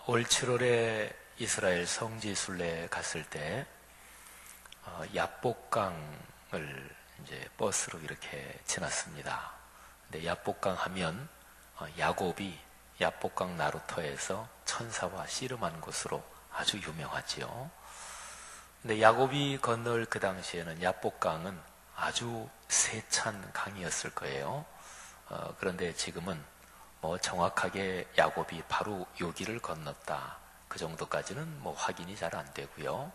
올 7월에 이스라엘 성지 순례에 갔을 때 야복강을 이제 버스로 이렇게 지났습니다. 근데 야복강 하면 야곱이 야복강 나루터에서 천사와 씨름한 곳으로 아주 유명하지요. 근데 야곱이 건널 그 당시에는 야복강은 아주 세찬 강이었을 거예요. 그런데 지금은 정확하게 야곱이 바로 여기를 건넜다, 그 정도까지는 확인이 잘 안 되고요.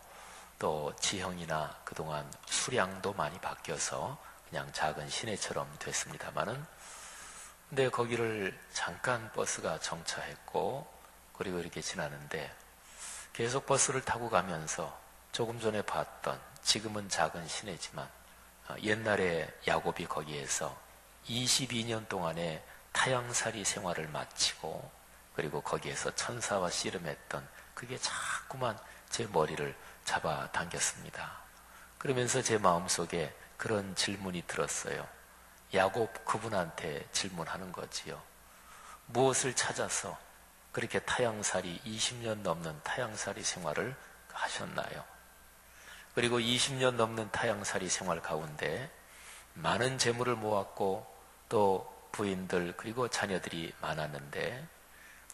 또 지형이나 그동안 수량도 많이 바뀌어서 그냥 작은 시내처럼 됐습니다만은, 근데 거기를 잠깐 버스가 정차했고 그리고 이렇게 지나는데, 계속 버스를 타고 가면서 조금 전에 봤던, 지금은 작은 시내지만 옛날에 야곱이 거기에서 22년 동안의 타향살이 생활을 마치고 그리고 거기에서 천사와 씨름했던 그게 자꾸만 제 머리를 잡아당겼습니다. 그러면서 제 마음속에 그런 질문이 들었어요. 야곱 그분한테 질문하는 거지요. 무엇을 찾아서 그렇게 타향살이 20년 넘는 타향살이 생활을 하셨나요? 그리고 20년 넘는 타향살이 생활 가운데 많은 재물을 모았고 또 부인들 그리고 자녀들이 많았는데,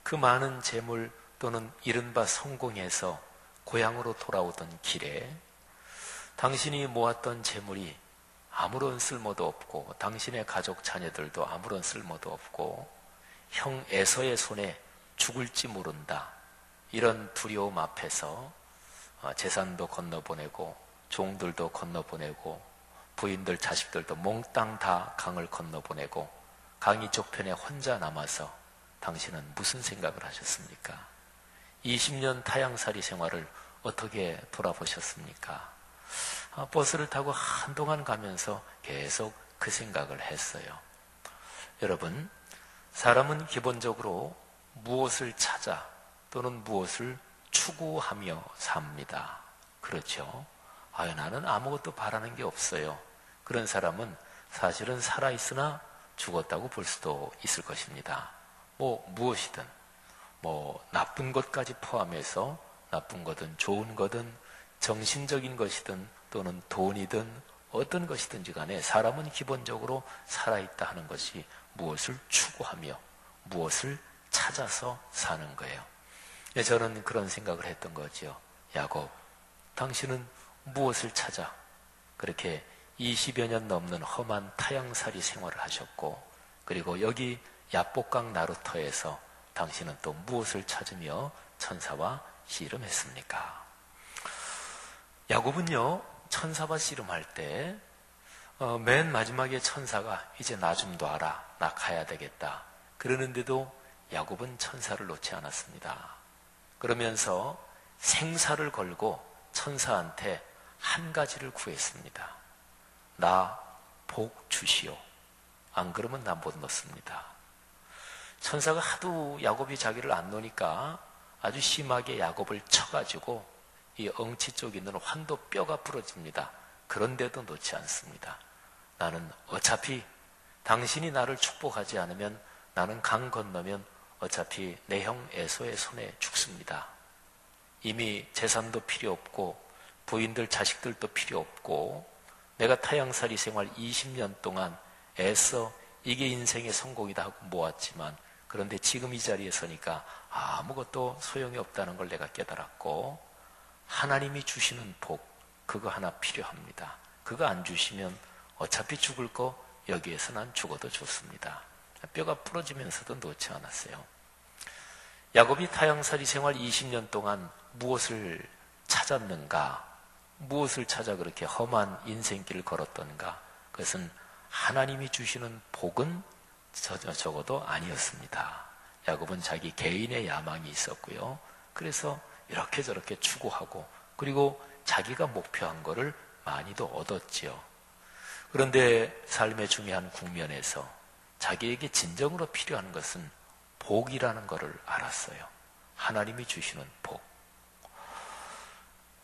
그 많은 재물 또는 이른바 성공해서 고향으로 돌아오던 길에 당신이 모았던 재물이 아무런 쓸모도 없고 당신의 가족 자녀들도 아무런 쓸모도 없고 형 에서의 손에 죽을지 모른다, 이런 두려움 앞에서 재산도 건너보내고 종들도 건너보내고 부인들 자식들도 몽땅 다 강을 건너보내고 강 이쪽 편에 혼자 남아서 당신은 무슨 생각을 하셨습니까? 20년 타향살이 생활을 어떻게 돌아보셨습니까? 버스를 타고 한동안 가면서 계속 그 생각을 했어요. 여러분, 사람은 기본적으로 무엇을 찾아 또는 무엇을 추구하며 삽니다. 그렇죠? 나는 아무것도 바라는 게 없어요. 그런 사람은 사실은 살아있으나 죽었다고 볼 수도 있을 것입니다. 무엇이든, 나쁜 것까지 포함해서, 나쁜 거든 좋은 거든 정신적인 것이든 또는 돈이든 어떤 것이든지 간에 사람은 기본적으로 살아있다 하는 것이 무엇을 추구하며 무엇을 찾아서 사는 거예요. 저는 그런 생각을 했던 거죠. 야곱, 당신은 무엇을 찾아 그렇게 20여 년 넘는 험한 타향살이 생활을 하셨고, 그리고 여기 야복강 나루터에서 당신은 또 무엇을 찾으며 천사와 씨름했습니까? 야곱은요, 천사와 씨름할 때 맨 마지막에 천사가 이제 나 좀 놔라, 나 가야 되겠다 그러는데도 야곱은 천사를 놓지 않았습니다. 그러면서 생사를 걸고 천사한테 한 가지를 구했습니다. 나 복 주시오. 안 그러면 나 못 넣습니다. 천사가 하도 야곱이 자기를 안 놓으니까 아주 심하게 야곱을 쳐가지고 이 엉치 쪽에 있는 환도 뼈가 부러집니다. 그런데도 놓지 않습니다. 나는 어차피 당신이 나를 축복하지 않으면 나는 강 건너면 어차피 내 형 에서의 손에 죽습니다. 이미 재산도 필요 없고 부인들 자식들도 필요 없고 내가 타향살이 생활 20년 동안 애써 이게 인생의 성공이다 하고 모았지만, 그런데 지금 이 자리에 서니까 아무것도 소용이 없다는 걸 내가 깨달았고, 하나님이 주시는 복, 그거 하나 필요합니다. 그거 안 주시면 어차피 죽을 거 여기에서 난 죽어도 좋습니다. 뼈가 부러지면서도 놓지 않았어요. 야곱이 타향살이 생활 20년 동안 무엇을 찾았는가? 무엇을 찾아 그렇게 험한 인생길을 걸었던가? 그것은 하나님이 주시는 복은 적어도 아니었습니다. 야곱은 자기 개인의 야망이 있었고요. 그래서 이렇게 저렇게 추구하고 그리고 자기가 목표한 거를 많이도 얻었지요. 그런데 삶의 중요한 국면에서 자기에게 진정으로 필요한 것은 복이라는 것을 알았어요. 하나님이 주시는 복.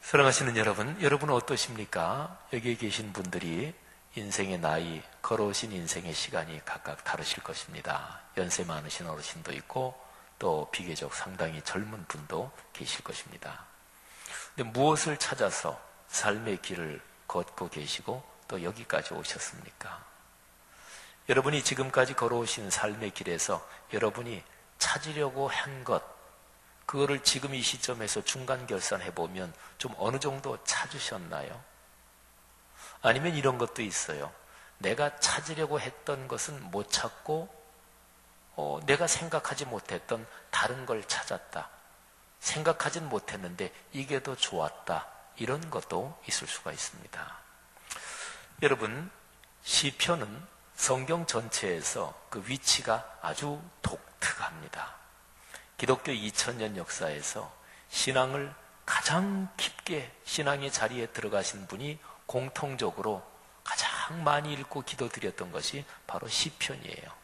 사랑하시는 여러분은 어떠십니까? 여기에 계신 분들이 인생의 나이, 걸어오신 인생의 시간이 각각 다르실 것입니다. 연세 많으신 어르신도 있고 또 비교적 상당히 젊은 분도 계실 것입니다. 근데 무엇을 찾아서 삶의 길을 걷고 계시고 또 여기까지 오셨습니까? 여러분이 지금까지 걸어오신 삶의 길에서 여러분이 찾으려고 한 것, 그거를 지금 이 시점에서 중간 결산해 보면 좀 어느 정도 찾으셨나요? 아니면 이런 것도 있어요. 내가 찾으려고 했던 것은 못 찾고 내가 생각하지 못했던 다른 걸 찾았다. 생각하진 못했는데 이게 더 좋았다. 이런 것도 있을 수가 있습니다. 여러분, 시편은 성경 전체에서 그 위치가 아주 독특합니다. 기독교 2000년 역사에서 신앙을 가장 깊게 신앙의 자리에 들어가신 분이 공통적으로 가장 많이 읽고 기도드렸던 것이 바로 시편이에요.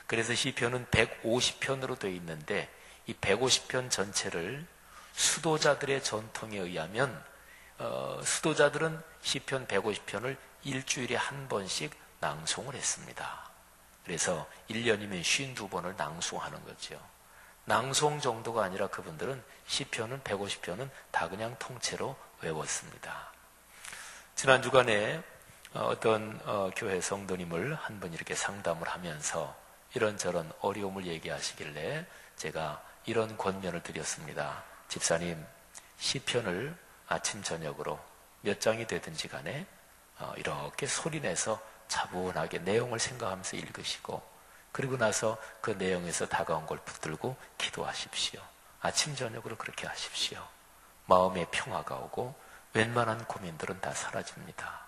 그래서 시편은 150편으로 되어 있는데 이 150편 전체를 수도자들의 전통에 의하면 수도자들은 시편 150편을 일주일에 한 번씩 낭송을 했습니다. 그래서 1년이면 52번을 낭송하는 거죠. 낭송 정도가 아니라 그분들은 시편은 150편은 다 그냥 통째로 외웠습니다. 지난 주간에 어떤 교회 성도님을 한 분 이렇게 상담을 하면서 이런저런 어려움을 얘기하시길래 제가 이런 권면을 드렸습니다. 집사님, 시편을 아침 저녁으로 몇 장이 되든지 간에 이렇게 소리내서 차분하게 내용을 생각하면서 읽으시고 그리고 나서 그 내용에서 다가온 걸 붙들고 기도하십시오. 아침 저녁으로 그렇게 하십시오. 마음에 평화가 오고 웬만한 고민들은 다 사라집니다.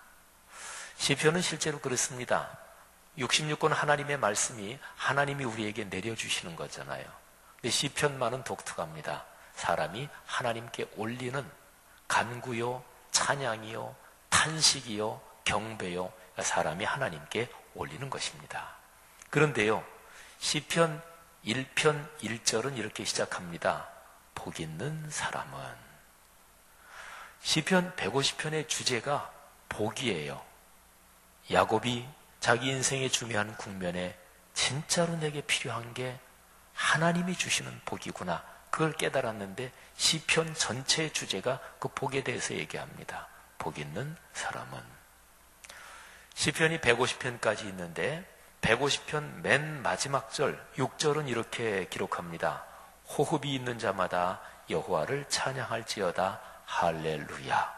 시편은 실제로 그렇습니다. 66권 하나님의 말씀이 하나님이 우리에게 내려주시는 거잖아요. 근데 시편만은 독특합니다. 사람이 하나님께 올리는 간구요, 찬양이요, 탄식이요, 경배요, 사람이 하나님께 올리는 것입니다. 그런데요, 시편 1편 1절은 이렇게 시작합니다. 복 있는 사람은. 시편 150편의 주제가 복이에요. 야곱이 자기 인생의 중요한 국면에 진짜로 내게 필요한 게 하나님이 주시는 복이구나. 그걸 깨달았는데 시편 전체의 주제가 그 복에 대해서 얘기합니다. 복 있는 사람은. 시편이 150편까지 있는데 150편 맨 마지막 절 6절은 이렇게 기록합니다. 호흡이 있는 자마다 여호와를 찬양할지어다. 할렐루야.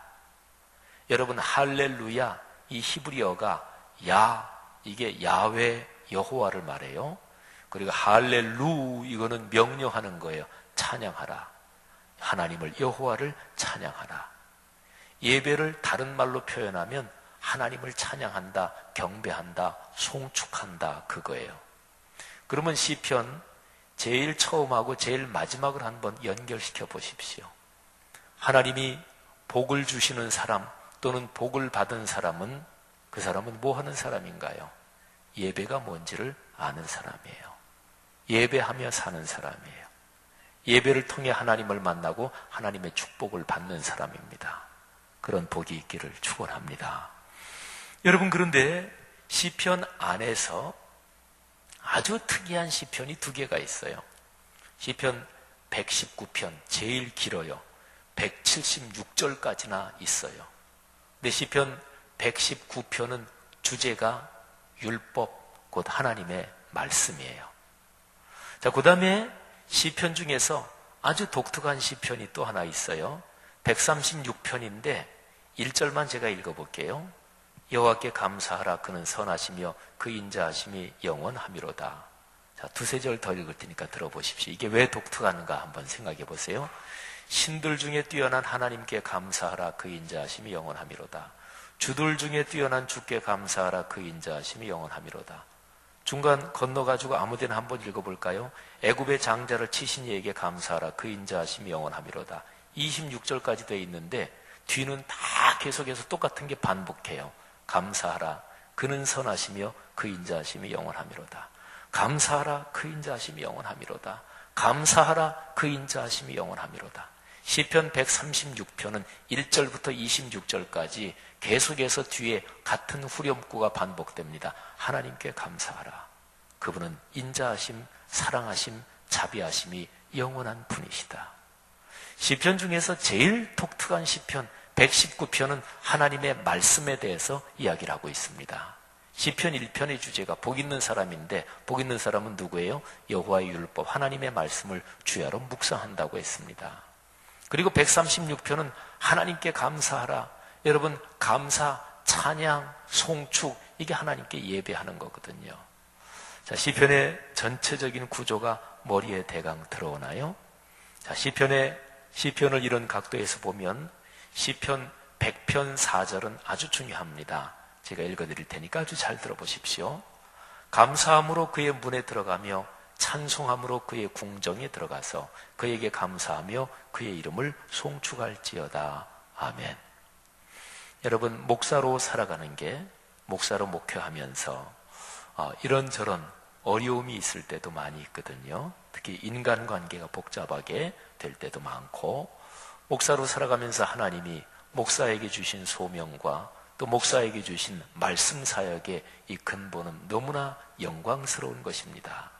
여러분, 할렐루야, 이 히브리어가 이게 야훼 여호와를 말해요. 그리고 할렐루, 이거는 명령하는 거예요. 찬양하라. 하나님을, 여호와를 찬양하라. 예배를 다른 말로 표현하면 하나님을 찬양한다, 경배한다, 송축한다, 그거예요. 그러면 시편 제일 처음하고 제일 마지막을 한번 연결시켜 보십시오. 하나님이 복을 주시는 사람 또는 복을 받은 사람은, 그 사람은 뭐 하는 사람인가요? 예배가 뭔지를 아는 사람이에요. 예배하며 사는 사람이에요. 예배를 통해 하나님을 만나고 하나님의 축복을 받는 사람입니다. 그런 복이 있기를 축원합니다. 여러분, 그런데 시편 안에서 아주 특이한 시편이 두 개가 있어요. 시편 119편 제일 길어요. 176절까지나 있어요. 근데 시편 119편은 주제가 율법, 곧 하나님의 말씀이에요. 자, 그 다음에 시편 중에서 아주 독특한 시편이 또 하나 있어요. 136편인데 1절만 제가 읽어볼게요. 여호와께 감사하라. 그는 선하시며 그 인자하심이 영원하미로다. 자, 두세 절 더 읽을 테니까 들어보십시오. 이게 왜 독특한가 한번 생각해 보세요. 신들 중에 뛰어난 하나님께 감사하라. 그 인자하심이 영원하미로다. 주들 중에 뛰어난 주께 감사하라. 그 인자하심이 영원하미로다. 중간 건너가지고 아무데나 한번 읽어볼까요? 애굽의 장자를 치신 이에게 감사하라. 그 인자하심이 영원하미로다. 26절까지 되어 있는데 뒤는 다 계속해서 똑같은 게 반복해요. 감사하라. 그는 선하시며 그 인자하심이 영원하미로다. 감사하라. 그 인자하심이 영원하미로다. 감사하라. 그 인자하심이 영원하미로다. 시편 136편은 1절부터 26절까지 계속해서 뒤에 같은 후렴구가 반복됩니다. 하나님께 감사하라. 그분은 인자하심, 사랑하심, 자비하심이 영원한 분이시다. 시편 중에서 제일 독특한 시편 119편은 하나님의 말씀에 대해서 이야기를 하고 있습니다. 시편 1편의 주제가 복 있는 사람인데, 복 있는 사람은 누구예요? 여호와의 율법, 하나님의 말씀을 주야로 묵상한다고 했습니다. 그리고 136편은 하나님께 감사하라. 여러분, 감사, 찬양, 송축, 이게 하나님께 예배하는 거거든요. 자, 시편의 전체적인 구조가 머리에 대강 들어오나요? 자, 시편을 이런 각도에서 보면 시편 100편 4절은 아주 중요합니다. 제가 읽어드릴 테니까 아주 잘 들어보십시오. 감사함으로 그의 문에 들어가며 찬송함으로 그의 궁정에 들어가서 그에게 감사하며 그의 이름을 송축할지어다. 아멘. 여러분, 목사로 살아가는 게, 목사로 목회하면서 이런저런 어려움이 있을 때도 많이 있거든요. 특히 인간관계가 복잡하게 될 때도 많고, 목사로 살아가면서 하나님이 목사에게 주신 소명과 또 목사에게 주신 말씀 사역의 이 근본은 너무나 영광스러운 것입니다.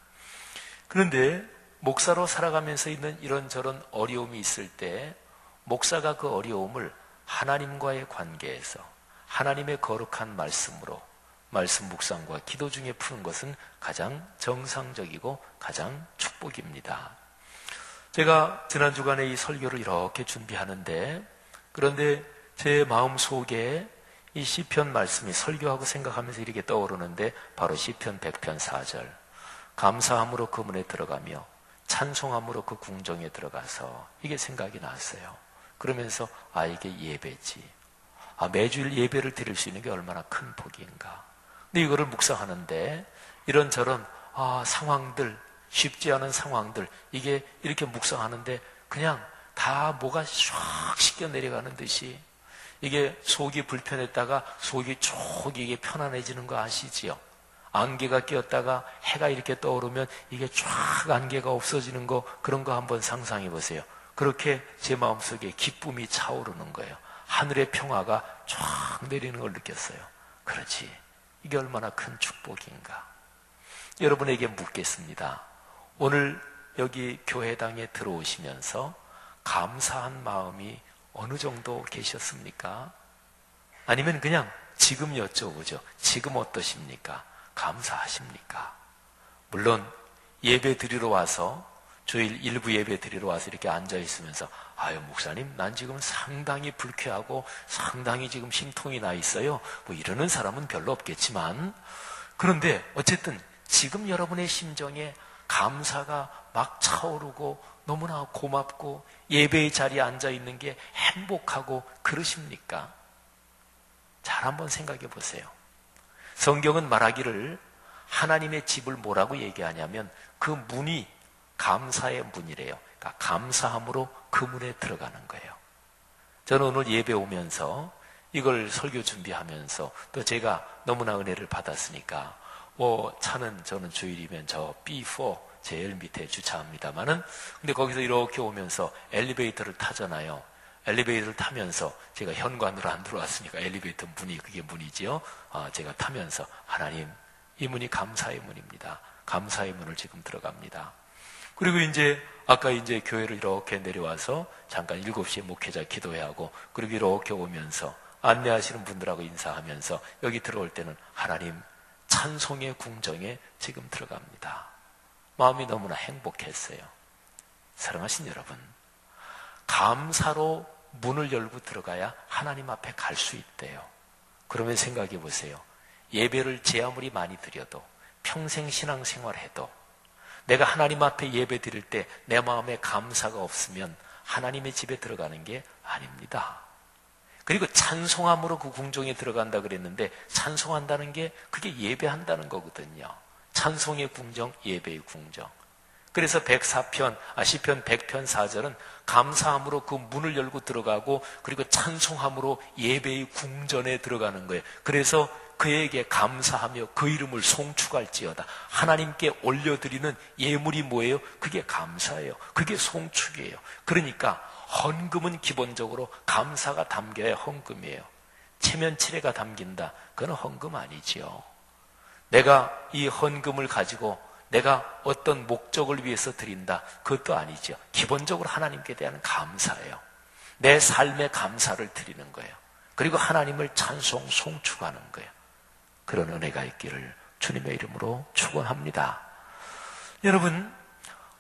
그런데 목사로 살아가면서 있는 이런저런 어려움이 있을 때 목사가 그 어려움을 하나님과의 관계에서 하나님의 거룩한 말씀으로, 말씀 묵상과 기도 중에 푸는 것은 가장 정상적이고 가장 축복입니다. 제가 지난 주간에 이 설교를 이렇게 준비하는데, 그런데 제 마음속에 이 시편 말씀이 설교하고 생각하면서 이렇게 떠오르는데, 바로 시편 100편 4절, 감사함으로 그 문에 들어가며 찬송함으로 그 궁정에 들어가서, 이게 생각이 났어요. 그러면서 이게 예배지. 매주일 예배를 드릴 수 있는 게 얼마나 큰 복인가. 근데 이거를 묵상하는데 이런저런 상황들, 쉽지 않은 상황들, 이게 이렇게 묵상하는데 그냥 다 뭐가 샥 씻겨 내려가는 듯이, 이게 속이 불편했다가 속이 쭉 이게 편안해지는 거 아시지요? 안개가 끼었다가 해가 이렇게 떠오르면 이게 쫙 안개가 없어지는 거, 그런 거 한번 상상해 보세요. 그렇게 제 마음속에 기쁨이 차오르는 거예요. 하늘의 평화가 쫙 내리는 걸 느꼈어요. 그렇지, 이게 얼마나 큰 축복인가. 여러분에게 묻겠습니다. 오늘 여기 교회당에 들어오시면서 감사한 마음이 어느 정도 계셨습니까? 아니면 그냥 지금 여쭤보죠. 지금 어떠십니까? 감사하십니까? 물론 예배 드리러 와서, 주일 일부 예배 드리러 와서 이렇게 앉아 있으면서 목사님, 난 지금 상당히 불쾌하고 상당히 지금 심통이 나 있어요, 뭐 이러는 사람은 별로 없겠지만, 그런데 어쨌든 지금 여러분의 심정에 감사가 막 차오르고 너무나 고맙고 예배의 자리에 앉아 있는 게 행복하고 그러십니까? 잘 한번 생각해 보세요. 성경은 말하기를 하나님의 집을 뭐라고 얘기하냐면 그 문이 감사의 문이래요. 그러니까 감사함으로 그 문에 들어가는 거예요. 저는 오늘 예배 오면서 이걸 설교 준비하면서 또 제가 너무나 은혜를 받았으니까 차는 저는 주일이면 저 B4 제일 밑에 주차합니다만은, 근데 거기서 이렇게 오면서 엘리베이터를 타잖아요. 엘리베이터를 타면서 제가 현관으로 안 들어왔으니까 엘리베이터 문이, 그게 문이지요. 제가 타면서 하나님, 이 문이 감사의 문입니다. 감사의 문을 지금 들어갑니다. 그리고 아까 교회를 이렇게 내려와서 잠깐 7시에 목회자 기도해야 하고, 그리고 이렇게 오면서 안내하시는 분들하고 인사하면서 여기 들어올 때는 하나님, 찬송의 궁정에 지금 들어갑니다. 마음이 너무나 행복했어요. 사랑하신 여러분, 감사로 문을 열고 들어가야 하나님 앞에 갈 수 있대요. 그러면 생각해 보세요. 예배를 제 아무리 많이 드려도, 평생 신앙생활해도 내가 하나님 앞에 예배 드릴 때 내 마음에 감사가 없으면 하나님의 집에 들어가는 게 아닙니다. 그리고 찬송함으로 그 궁정에 들어간다 그랬는데, 찬송한다는 게 그게 예배한다는 거거든요. 찬송의 궁정, 예배의 궁정. 그래서 시편 100편 4절은 감사함으로 그 문을 열고 들어가고, 그리고 찬송함으로 예배의 궁전에 들어가는 거예요. 그래서 그에게 감사하며 그 이름을 송축할지어다. 하나님께 올려드리는 예물이 뭐예요? 그게 감사예요. 그게 송축이에요. 그러니까 헌금은 기본적으로 감사가 담겨야 헌금이에요. 체면치레가 담긴다, 그건 헌금 아니지요. 내가 이 헌금을 가지고 내가 어떤 목적을 위해서 드린다. 그것도 아니죠. 기본적으로 하나님께 대한 감사예요. 내 삶의 감사를 드리는 거예요. 그리고 하나님을 찬송, 송축하는 거예요. 그런 은혜가 있기를 주님의 이름으로 축원합니다. 여러분,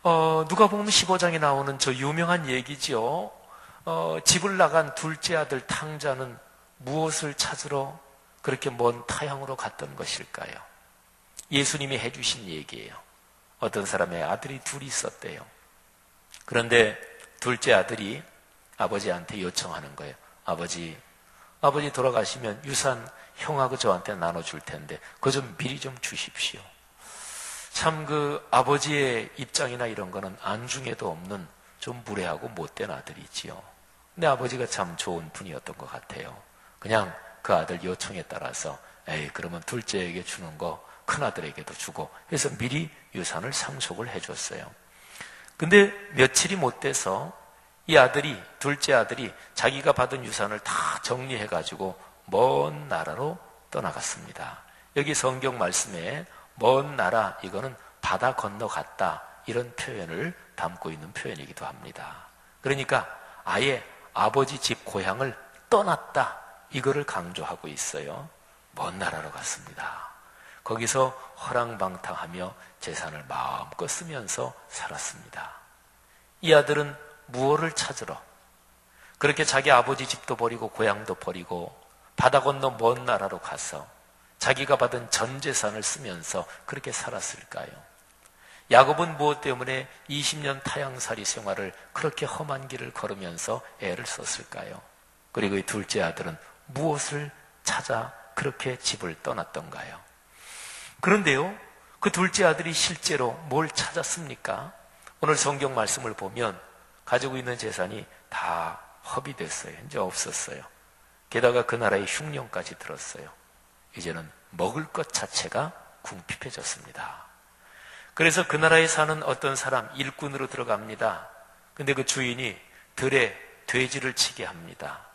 누가복음 15장에 나오는 저 유명한 얘기지요. 집을 나간 둘째 아들 탕자는 무엇을 찾으러 그렇게 먼 타향으로 갔던 것일까요? 예수님이 해주신 얘기예요. 어떤 사람의 아들이 둘이 있었대요. 그런데 둘째 아들이 아버지한테 요청하는 거예요. 아버지 돌아가시면 유산 형하고 저한테 나눠줄 텐데 그거 좀 미리 좀 주십시오. 참 그 아버지의 입장이나 이런 거는 안중에도 없는 좀 무례하고 못된 아들이지요. 근데 아버지가 참 좋은 분이었던 것 같아요. 그냥 그 아들 요청에 따라서 그러면 둘째에게 주는 거 큰아들에게도 주고 해서 미리 유산을 상속을 해줬어요. 근데 며칠이 못 돼서 이 아들이, 둘째 아들이 자기가 받은 유산을 다 정리해가지고 먼 나라로 떠나갔습니다. 여기 성경 말씀에 먼 나라, 이거는 바다 건너갔다, 이런 표현을 담고 있는 표현이기도 합니다. 그러니까 아예 아버지 집 고향을 떠났다, 이거를 강조하고 있어요. 먼 나라로 갔습니다. 거기서 허랑방탕하며 재산을 마음껏 쓰면서 살았습니다. 이 아들은 무엇을 찾으러 그렇게 자기 아버지 집도 버리고 고향도 버리고 바다 건너 먼 나라로 가서 자기가 받은 전 재산을 쓰면서 그렇게 살았을까요? 야곱은 무엇 때문에 20년 타향살이 생활을 그렇게 험한 길을 걸으면서 애를 썼을까요? 그리고 이 둘째 아들은 무엇을 찾아 그렇게 집을 떠났던가요? 그런데요, 그 둘째 아들이 실제로 뭘 찾았습니까? 오늘 성경 말씀을 보면 가지고 있는 재산이 다 허비됐어요. 이제 없었어요. 게다가 그 나라에 흉년까지 들었어요. 이제는 먹을 것 자체가 궁핍해졌습니다. 그래서 그 나라에 사는 어떤 사람, 일꾼으로 들어갑니다. 근데 그 주인이 들에 돼지를 치게 합니다.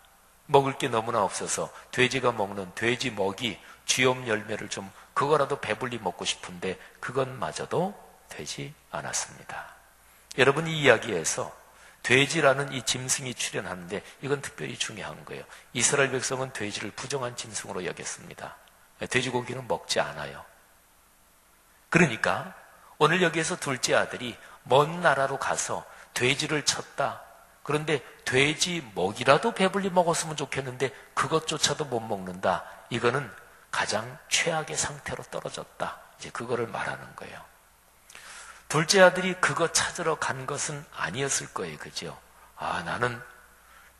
먹을 게 너무나 없어서 돼지가 먹는 돼지 먹이, 쥐염 열매를 좀 그거라도 배불리 먹고 싶은데 그것마저도 되지 않았습니다. 여러분, 이 이야기에서 돼지라는 이 짐승이 출현하는데 이건 특별히 중요한 거예요. 이스라엘 백성은 돼지를 부정한 짐승으로 여겼습니다. 돼지고기는 먹지 않아요. 그러니까 오늘 여기에서 둘째 아들이 먼 나라로 가서 돼지를 쳤다. 그런데 돼지 먹이라도 배불리 먹었으면 좋겠는데 그것조차도 못 먹는다. 이거는 가장 최악의 상태로 떨어졌다. 이제 그거를 말하는 거예요. 둘째 아들이 그거 찾으러 간 것은 아니었을 거예요. 그죠? 나는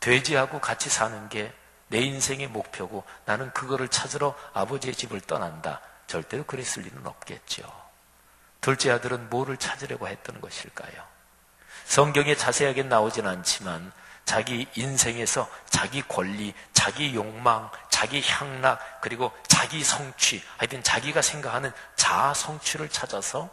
돼지하고 같이 사는 게 내 인생의 목표고 나는 그거를 찾으러 아버지의 집을 떠난다. 절대로 그랬을 리는 없겠죠. 둘째 아들은 뭐를 찾으려고 했던 것일까요? 성경에 자세하게 나오진 않지만 자기 인생에서 자기 권리, 자기 욕망, 자기 향락, 그리고 자기 성취, 하여튼 자기가 생각하는 자아 성취를 찾아서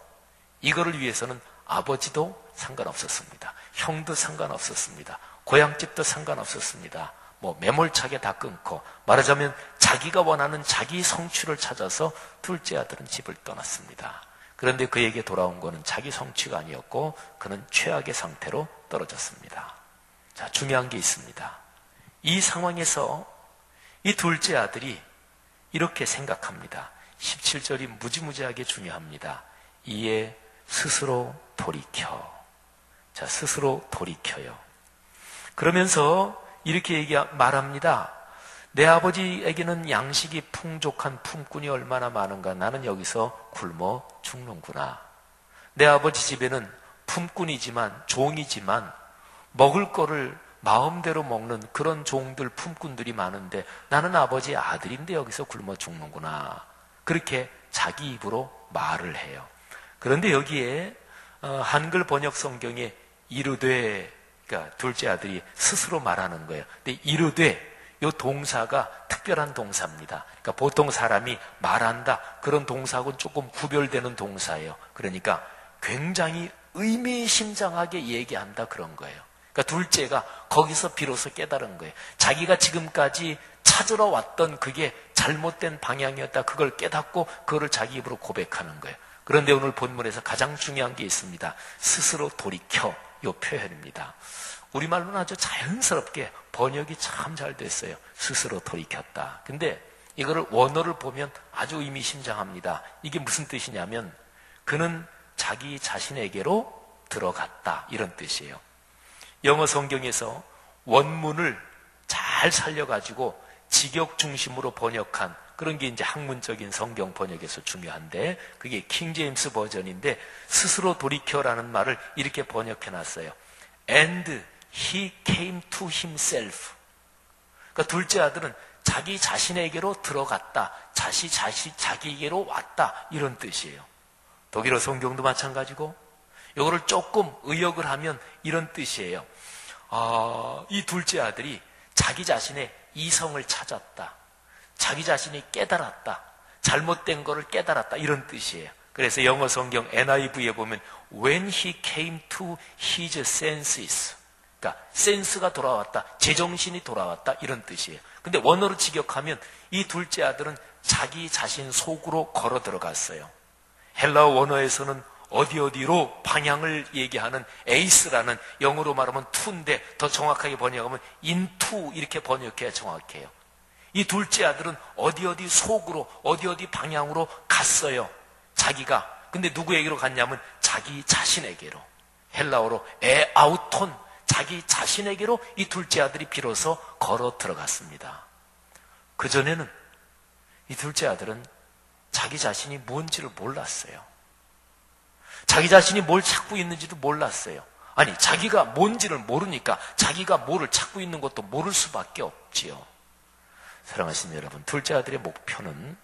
이거를 위해서는 아버지도 상관없었습니다. 형도 상관없었습니다. 고향집도 상관없었습니다. 매몰차게 다 끊고 말하자면 자기가 원하는 자기 성취를 찾아서 둘째 아들은 집을 떠났습니다. 그런데 그에게 돌아온 것은 자기 성취가 아니었고 그는 최악의 상태로 떨어졌습니다. 자, 중요한 게 있습니다. 이 상황에서 이 둘째 아들이 이렇게 생각합니다. 17절이 무지무지하게 중요합니다. 이에 스스로 돌이켜. 자, 스스로 돌이켜요. 그러면서 이렇게 말합니다. 내 아버지에게는 양식이 풍족한 품꾼이 얼마나 많은가. 나는 여기서 굶어 죽는구나. 내 아버지 집에는 품꾼이지만, 종이지만 먹을 거를 마음대로 먹는 그런 종들, 품꾼들이 많은데 나는 아버지의 아들인데 여기서 굶어 죽는구나. 그렇게 자기 입으로 말을 해요. 그런데 여기에 한글 번역 성경에 이르되, 그러니까 둘째 아들이 스스로 말하는 거예요. 근데 이르되, 이 동사가 특별한 동사입니다. 그러니까 보통 사람이 말한다, 그런 동사하고는 조금 구별되는 동사예요. 그러니까 굉장히 의미심장하게 얘기한다, 그런 거예요. 그러니까 둘째가 거기서 비로소 깨달은 거예요. 자기가 지금까지 찾으러 왔던 그게 잘못된 방향이었다, 그걸 깨닫고 그거를 자기 입으로 고백하는 거예요. 그런데 오늘 본문에서 가장 중요한 게 있습니다. 스스로 돌이켜, 요 표현입니다. 우리말로는 아주 자연스럽게 번역이 참 잘 됐어요. 스스로 돌이켰다. 근데 이거를 원어를 보면 아주 의미심장합니다. 이게 무슨 뜻이냐면 그는 자기 자신에게로 들어갔다, 이런 뜻이에요. 영어 성경에서 원문을 잘 살려가지고 직역 중심으로 번역한 그런 게 이제 학문적인 성경 번역에서 중요한데, 그게 킹 제임스 버전인데 스스로 돌이켜라는 말을 이렇게 번역해놨어요. And he came to himself. 그러니까 둘째 아들은 자기 자신에게로 들어갔다, 자기에게로 왔다, 이런 뜻이에요. 독일어 성경도 마찬가지고 이거를 조금 의역을 하면 이런 뜻이에요. 이 둘째 아들이 자기 자신의 이성을 찾았다, 자기 자신이 깨달았다, 잘못된 거를 깨달았다, 이런 뜻이에요. 그래서 영어 성경 NIV에 보면 When he came to his senses, 그러니까 센스가 돌아왔다, 제정신이 돌아왔다, 이런 뜻이에요. 근데 원어로 직역하면 이 둘째 아들은 자기 자신 속으로 걸어 들어갔어요. 헬라어 원어에서는 어디로 방향을 얘기하는 에이스라는, 영어로 말하면 to인데 더 정확하게 번역하면 into, 이렇게 번역해야 정확해요. 이 둘째 아들은 어디 속으로 어디 방향으로 갔어요, 자기가. 근데 누구에게로 갔냐면 자기 자신에게로. 헬라어로 에아우톤, 자기 자신에게로 이 둘째 아들이 비로소 걸어 들어갔습니다. 그전에는 이 둘째 아들은 자기 자신이 뭔지를 몰랐어요. 자기 자신이 뭘 찾고 있는지도 몰랐어요. 아니, 자기가 뭔지를 모르니까 자기가 뭐를 찾고 있는 것도 모를 수밖에 없지요. 사랑하시는 여러분, 둘째 아들의 목표는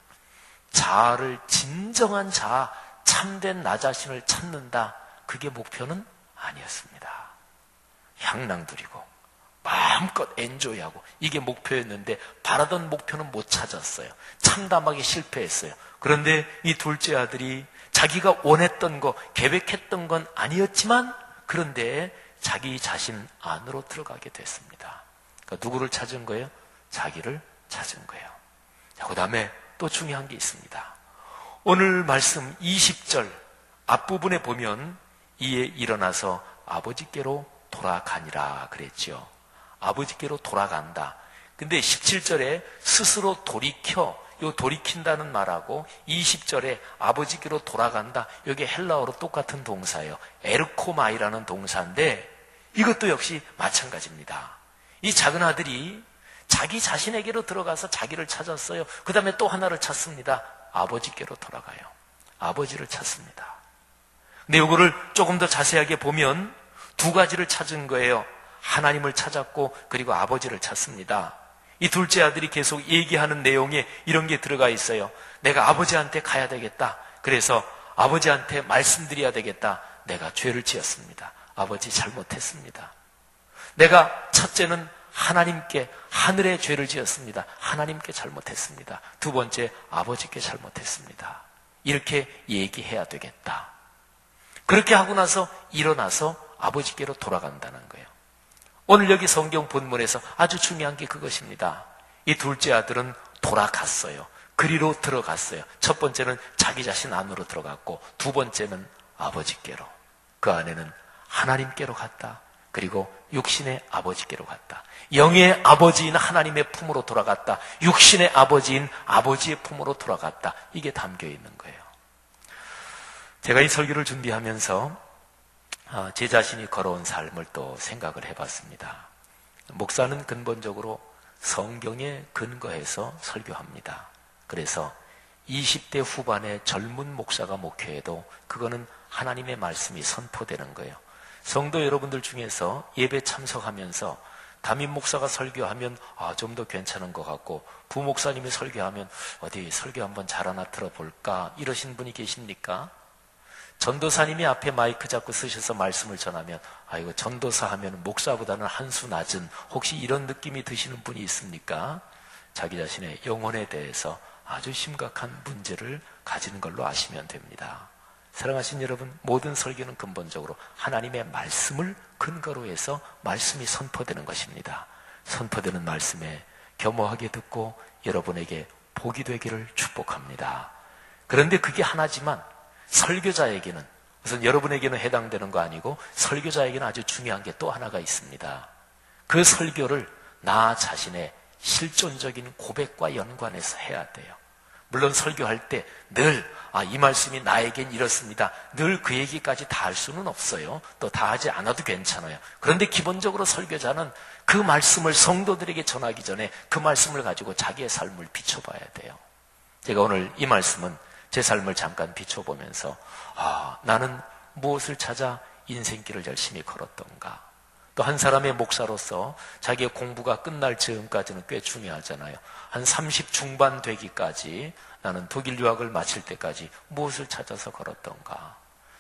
자아를, 진정한 자아, 참된 나 자신을 찾는다, 그게 목표는 아니었습니다. 향락 누리고 마음껏 엔조이하고, 이게 목표였는데 바라던 목표는 못 찾았어요. 참담하게 실패했어요. 그런데 이 둘째 아들이 자기가 원했던 거, 계획했던 건 아니었지만 그런데 자기 자신 안으로 들어가게 됐습니다. 그러니까 누구를 찾은 거예요? 자기를 찾은 거예요. 자, 그 다음에 또 중요한 게 있습니다. 오늘 말씀 20절 앞부분에 보면 이에 일어나서 아버지께로 돌아가니라 그랬죠. 아버지께로 돌아간다. 근데 17절에 스스로 돌이켜, 요 돌이킨다는 말하고 20절에 아버지께로 돌아간다, 여기 헬라어로 똑같은 동사예요. 에르코마이라는 동사인데 이것도 역시 마찬가지입니다. 이 작은 아들이 자기 자신에게로 들어가서 자기를 찾았어요. 그 다음에 또 하나를 찾습니다. 아버지께로 돌아가요. 아버지를 찾습니다. 근데 이거를 조금 더 자세하게 보면 두 가지를 찾은 거예요. 하나님을 찾았고 그리고 아버지를 찾습니다. 이 둘째 아들이 계속 얘기하는 내용에 이런 게 들어가 있어요. 내가 아버지한테 가야 되겠다. 그래서 아버지한테 말씀드려야 되겠다. 내가 죄를 지었습니다. 아버지 잘못했습니다. 내가 첫째는 하나님께, 하늘의 죄를 지었습니다. 하나님께 잘못했습니다. 두 번째, 아버지께 잘못했습니다. 이렇게 얘기해야 되겠다. 그렇게 하고 나서 일어나서 아버지께로 돌아간다는 거예요. 오늘 여기 성경 본문에서 아주 중요한 게 그것입니다. 이 둘째 아들은 돌아갔어요. 그리로 들어갔어요. 첫 번째는 자기 자신 안으로 들어갔고 두 번째는 아버지께로. 그 안에는 하나님께로 갔다. 그리고 육신의 아버지께로 갔다. 영의 아버지인 하나님의 품으로 돌아갔다. 육신의 아버지인 아버지의 품으로 돌아갔다. 이게 담겨 있는 거예요. 제가 이 설교를 준비하면서 제 자신이 걸어온 삶을 또 생각을 해봤습니다. 목사는 근본적으로 성경에 근거해서 설교합니다. 그래서 20대 후반의 젊은 목사가 목회해도 그거는 하나님의 말씀이 선포되는 거예요. 성도 여러분들 중에서 예배 참석하면서 담임 목사가 설교하면 좀 더 괜찮은 것 같고 부목사님이 설교하면 어디 설교 한번 잘 하나 들어볼까 이러신 분이 계십니까? 전도사님이 앞에 마이크 잡고 쓰셔서 말씀을 전하면 이거 전도사 하면 목사보다는 한 수 낮은, 혹시 이런 느낌이 드시는 분이 있습니까? 자기 자신의 영혼에 대해서 아주 심각한 문제를 가지는 걸로 아시면 됩니다. 사랑하신 여러분, 모든 설교는 근본적으로 하나님의 말씀을 근거로 해서 말씀이 선포되는 것입니다. 선포되는 말씀에 겸허하게 듣고 여러분에게 복이 되기를 축복합니다. 그런데 그게 하나지만 설교자에게는, 우선 여러분에게는 해당되는 거 아니고 설교자에게는 아주 중요한 게 또 하나가 있습니다. 그 설교를 나 자신의 실존적인 고백과 연관해서 해야 돼요. 물론 설교할 때 늘 이 말씀이 나에겐 이렇습니다, 늘 그 얘기까지 다 할 수는 없어요. 또 다 하지 않아도 괜찮아요. 그런데 기본적으로 설교자는 그 말씀을 성도들에게 전하기 전에 그 말씀을 가지고 자기의 삶을 비춰봐야 돼요. 제가 오늘 이 말씀은 제 삶을 잠깐 비춰보면서 나는 무엇을 찾아 인생길을 열심히 걸었던가. 또 한 사람의 목사로서 자기의 공부가 끝날 즈음까지는 꽤 중요하잖아요. 한 30 중반 되기까지, 나는 독일 유학을 마칠 때까지 무엇을 찾아서 걸었던가.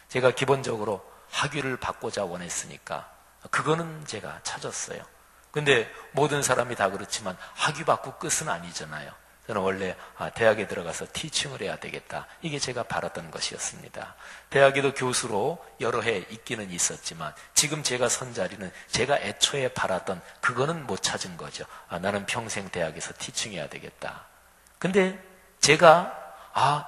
제가 기본적으로 학위를 받고자 원했으니까 그거는 제가 찾았어요. 근데 모든 사람이 다 그렇지만 학위 받고 끝은 아니잖아요. 저는 원래 대학에 들어가서 티칭을 해야 되겠다, 이게 제가 바랐던 것이었습니다. 대학에도 교수로 여러 해 있기는 있었지만 지금 제가 선 자리는 제가 애초에 바랐던 그거는 못 찾은 거죠. 나는 평생 대학에서 티칭해야 되겠다. 근데 제가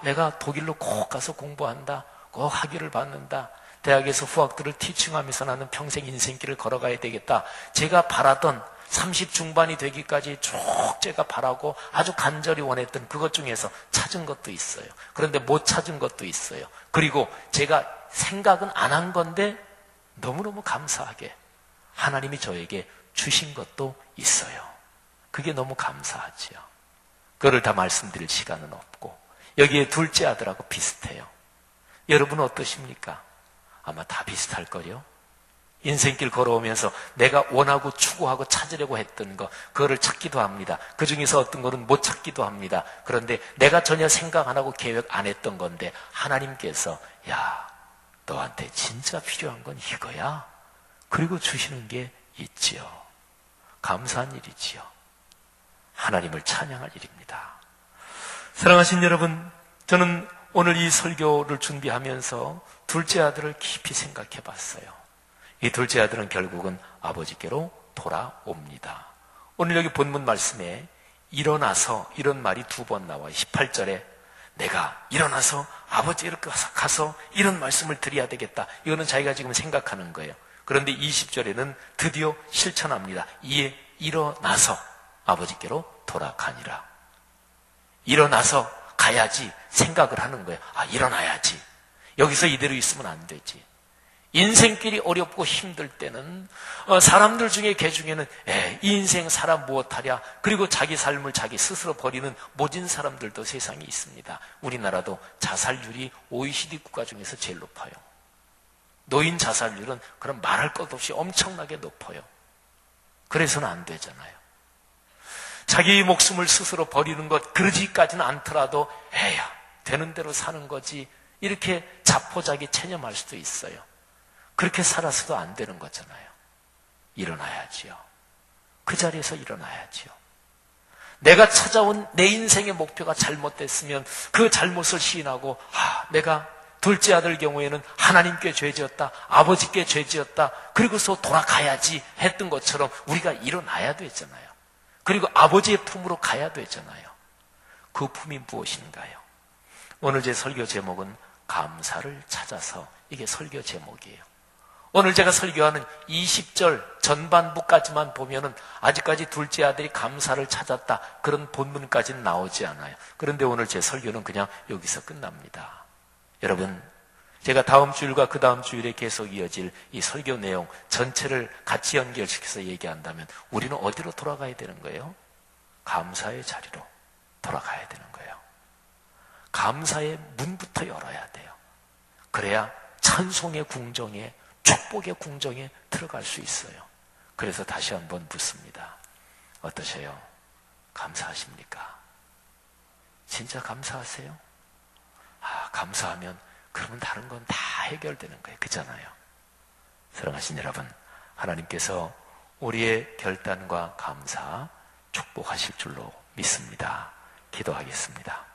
내가 독일로 꼭 가서 공부한다, 꼭 학위를 받는다, 대학에서 후학들을 티칭하면서 나는 평생 인생길을 걸어가야 되겠다, 제가 바라던 30 중반이 되기까지 쭉 제가 바라고 아주 간절히 원했던 그것 중에서 찾은 것도 있어요. 그런데 못 찾은 것도 있어요. 그리고 제가 생각은 안 한 건데 너무너무 감사하게 하나님이 저에게 주신 것도 있어요. 그게 너무 감사하지요. 그거를 다 말씀드릴 시간은 없고, 여기에 둘째 아들하고 비슷해요. 여러분은 어떠십니까? 아마 다 비슷할 거요. 인생길 걸어오면서 내가 원하고 추구하고 찾으려고 했던 거, 그거를 찾기도 합니다. 그 중에서 어떤 거는 못 찾기도 합니다. 그런데 내가 전혀 생각 안 하고 계획 안 했던 건데 하나님께서 너한테 진짜 필요한 건 이거야, 그리고 주시는 게 있지요. 감사한 일이지요. 하나님을 찬양할 일입니다. 사랑하신 여러분, 저는 오늘 이 설교를 준비하면서 둘째 아들을 깊이 생각해 봤어요. 이 둘째 아들은 결국은 아버지께로 돌아옵니다. 오늘 여기 본문 말씀에 일어나서 이런 말이 2번 나와요. 18절에 내가 일어나서 아버지께로 가서 이런 말씀을 드려야 되겠다, 이거는 자기가 지금 생각하는 거예요. 그런데 20절에는 드디어 실천합니다. 이에 일어나서 아버지께로 돌아가니라. 일어나서 가야지 생각을 하는 거예요. 일어나야지. 여기서 이대로 있으면 안 되지. 인생길이 어렵고 힘들 때는 사람들 중에 개 중에는 이 인생 살아 무엇하랴, 그리고 자기 삶을 자기 스스로 버리는 모진 사람들도 세상에 있습니다. 우리나라도 자살률이 OECD 국가 중에서 제일 높아요. 노인 자살률은 그럼 말할 것 없이 엄청나게 높아요. 그래서는 안 되잖아요. 자기 목숨을 스스로 버리는 것, 그러지까지는 않더라도 에야 되는 대로 사는 거지, 이렇게 자포자기 체념할 수도 있어요. 그렇게 살아서도 안 되는 거잖아요. 일어나야지요. 그 자리에서 일어나야지요. 내가 찾아온 내 인생의 목표가 잘못됐으면 그 잘못을 시인하고 내가 둘째 아들 경우에는 하나님께 죄지었다, 아버지께 죄지었다, 그리고서 돌아가야지 했던 것처럼 우리가 일어나야 되잖아요. 그리고 아버지의 품으로 가야 되잖아요. 그 품이 무엇인가요? 오늘 제 설교 제목은 감사를 찾아서, 이게 설교 제목이에요. 오늘 제가 설교하는 20절 전반부까지만 보면은 아직까지 둘째 아들이 감사를 찾았다, 그런 본문까지는 나오지 않아요. 그런데 오늘 제 설교는 그냥 여기서 끝납니다. 여러분, 제가 다음 주일과 그 다음 주일에 계속 이어질 이 설교 내용 전체를 같이 연결시켜서 얘기한다면 우리는 어디로 돌아가야 되는 거예요? 감사의 자리로 돌아가야 되는 거예요. 감사의 문부터 열어야 돼요. 그래야 찬송의 궁정에, 축복의 궁정에 들어갈 수 있어요. 그래서 다시 한번 묻습니다. 어떠세요? 감사하십니까? 진짜 감사하세요? 감사하면 그러면 다른 건 다 해결되는 거예요. 그잖아요. 사랑하신 여러분, 하나님께서 우리의 결단과 감사 축복하실 줄로 믿습니다. 기도하겠습니다.